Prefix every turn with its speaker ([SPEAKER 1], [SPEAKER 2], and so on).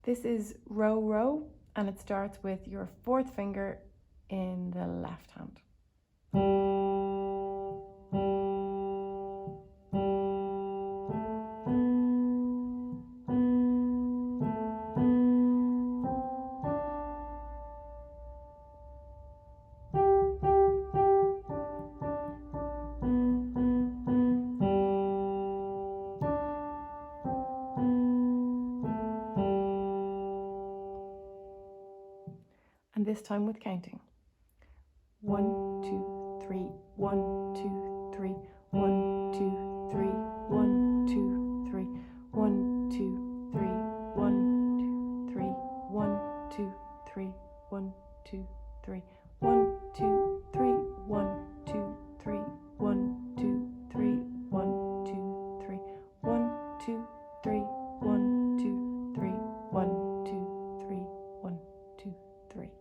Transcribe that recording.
[SPEAKER 1] This is row row, and it starts with your fourth finger in the left hand. And this time with counting. 1, 2, 3, 1, 2, 3, 1, 2, 3, 1, 2, 3, 1, 2, 3, 1, 2, 3, 1, 2, 3, 1, 2, 3, 1, 2, 3, 1, 2, 3, 1, 2, 3, 1, 2, 3, 1, 2, 3, 1, 2, 3, 1, 2, 3, 1, 2, 3.